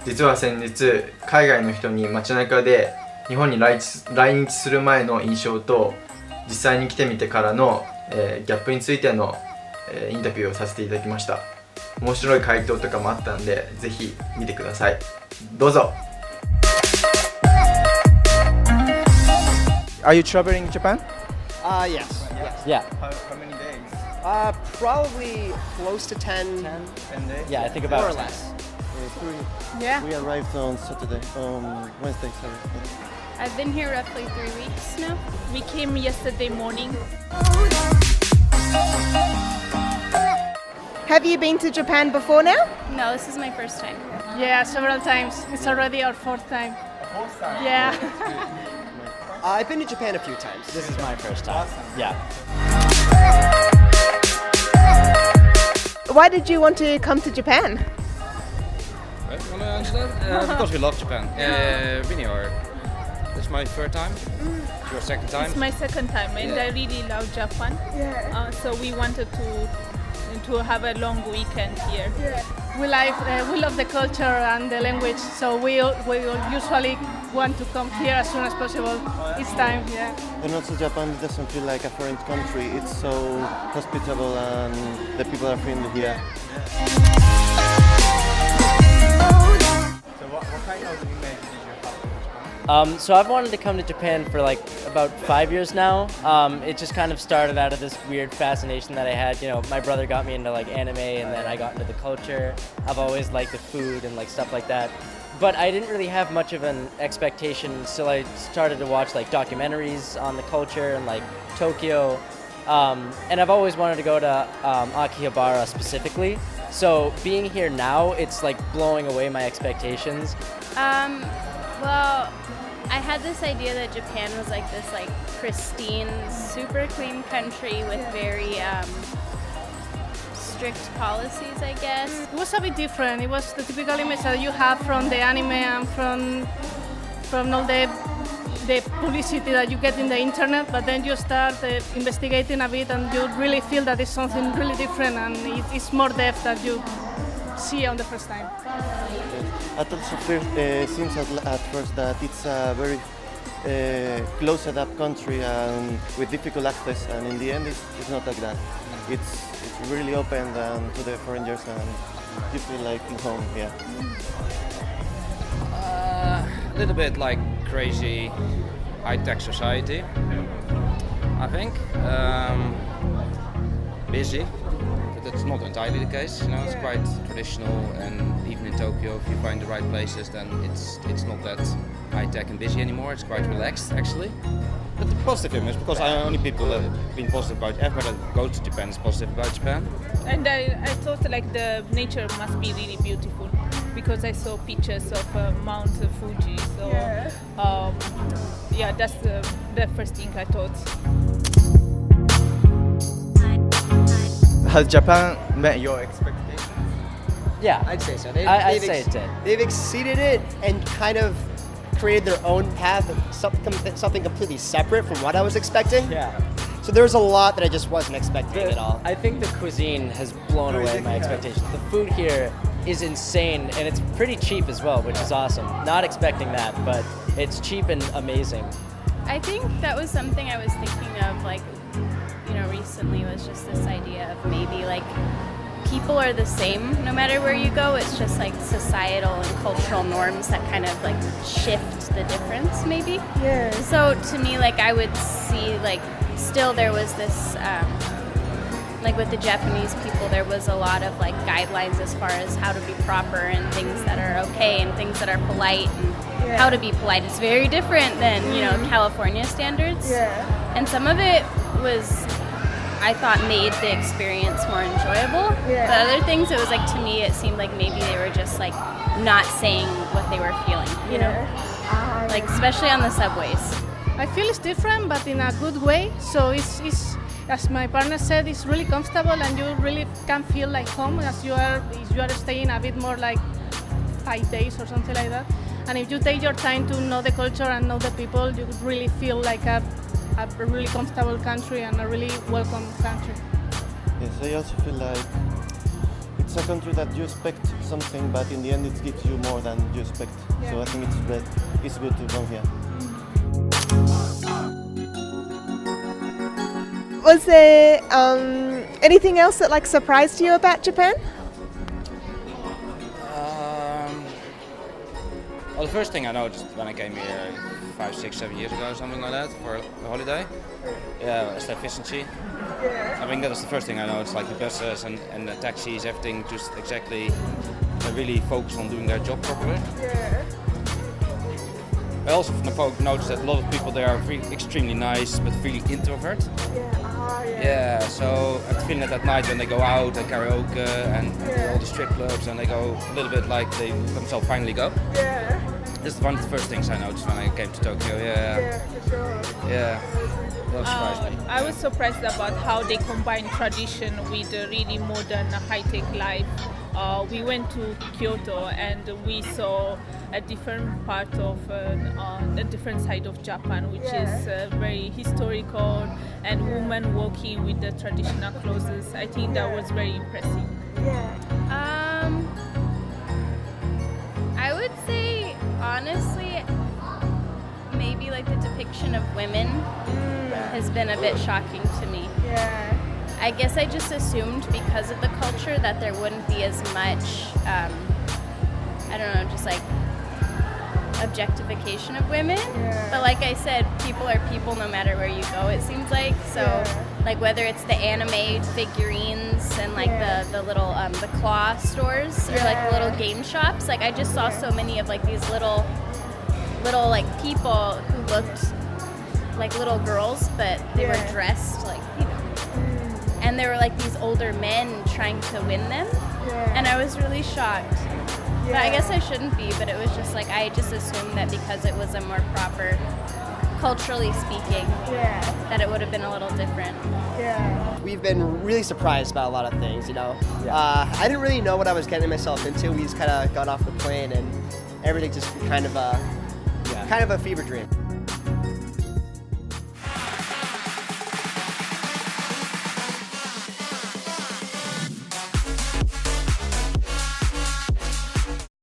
実は先日海外の人に街中で日本に来日する前の印象と実際に来てみてからの、ギャップについての、インタビューをさせていただきました。面白い回答とかもあったんでぜひ見てください。どうぞ。 Are you traveling Japan? Yes. Yeah. How many days? Probably close to 10. 10 days? Yeah, I think More about or less. Yeah, We arrived on Saturday, Wednesday, sorry. I've been here roughly 3 weeks now. We came yesterday morning. Have you been to Japan before now? No, this is my first time. Yeah, several times. It's already our fourth time. Yeah. I've been to Japan a few times. This is my first time. Yeah. Why did you want to come to Japan? Because we love Japan. Been here. It's my third time. It's your second time. It's my second time, and I really love Japan. Yeah. So we wanted to have a long weekend here. We love the culture and the language, so we usually want to come here as soon as possible. Each time, yeah. And also Japan doesn't feel like a foreign country. It's so hospitable and the people are friendly here. So what kind of image did you have of Japan? So I've wanted to come to Japan for like about 5 years now. It just kind of started out of this weird fascination that I had. You know, my brother got me into like anime, and then I got into the culture. I've always liked the food and like stuff like that. But I didn't really have much of an expectation until I started to watch like documentaries on the culture and like Tokyo. And I've always wanted to go to Akihabara specifically. So being here now, it's like blowing away my expectations. Well, I had this idea that Japan was like this like pristine, super clean country with very strict policies, I guess. It was a bit different. It was the typical image that you have from the anime and from all the publicity that you get in the internet, but then you start investigating a bit and you really feel that it's something really different and it's more depth that you see on the first time. It also seems at first that it's a very closed-up country and with difficult access, and in the end it's not like that. It's really open to the foreigners and you feel like in home here. A little bit like crazy high-tech society, I think. Busy, but that's not entirely the case. You know, it's quite traditional, and even in Tokyo, if you find the right places, then it's not that high-tech and busy anymore. It's quite relaxed, actually. But the positive image, because only people that have been positive about everybody that goes to Japan is positive about Japan. And I thought like the nature must be really beautiful because I saw pictures of Mount Fuji. So yeah, that's the first thing I thought. Has Japan met your expectations? Yeah, I'd say so. I'd say it did. They've exceeded it and kind of created their own path, something completely separate from what I was expecting. Yeah. So there was a lot that I just wasn't expecting at all. I think the cuisine has blown away my expectations. The food here is insane, and it's pretty cheap as well, which is awesome. Not expecting that, but it's cheap and amazing. I think that was something I was thinking of, like, you know, recently was just this idea of maybe like people are the same no matter where you go. It's just like societal and cultural norms that kind of like shift the difference, maybe. Yeah. So to me, like I would see like still there was this like with the Japanese people, there was a lot of like guidelines as far as how to be proper and things that are okay and things that are polite and how to be polite. It's very different than, you know, California standards. Yeah. And some of it was, I thought, made the experience more enjoyable. Yeah. But other things, it was like, to me, it seemed like maybe they were just like not saying what they were feeling, you know? Like, especially on the subways. I feel it's different, but in a good way. So it's as my partner said, it's really comfortable and you really can feel like home as you are staying a bit more like 5 days or something like that. And if you take your time to know the culture and know the people, you would really feel like a really comfortable country and a really welcome country. Yes, I also feel like it's a country that you expect something, but in the end it gives you more than you expect. So I think it's good to come here. Was there anything else that like surprised you about Japan? Well, the first thing I noticed when I came here 5, 6, 7 years ago, something like that, for a holiday, is the efficiency. I think that was the first thing I noticed, like the buses and the taxis, everything just exactly really focus on doing their job properly. I also noticed that a lot of people there are extremely nice, but really introvert. Yeah, so I have the feeling that at night when they go out and karaoke and all the strip clubs, and they go a little bit like they themselves finally go. This is one of the first things I noticed when I came to Tokyo. Yeah, for sure. yeah, that surprised me. I was surprised about how they combine tradition with a really modern, high-tech life. We went to Kyoto and we saw a different part of a different side of Japan, which is very historical, and women walking with the traditional clothes. I think that was very impressive. I would say, honestly, maybe like the depiction of women has been a bit shocking to me. I guess I just assumed because of the culture that there wouldn't be as much, I don't know, just like objectification of women. But like I said, people are people no matter where you go, it seems like. So like whether it's the anime figurines and like the little the claw stores or like little game shops, like I just saw so many of like these little like people who looked like little girls, but they were dressed like, you know, and there were like these older men trying to win them, and I was really shocked. But I guess I shouldn't be, but it was just like I just assumed that because it was a more proper, culturally speaking, that it would have been a little different. We've been really surprised about a lot of things, you know. I didn't really know what I was getting myself into. We just kind of got off the plane and everything just kind of a fever dream.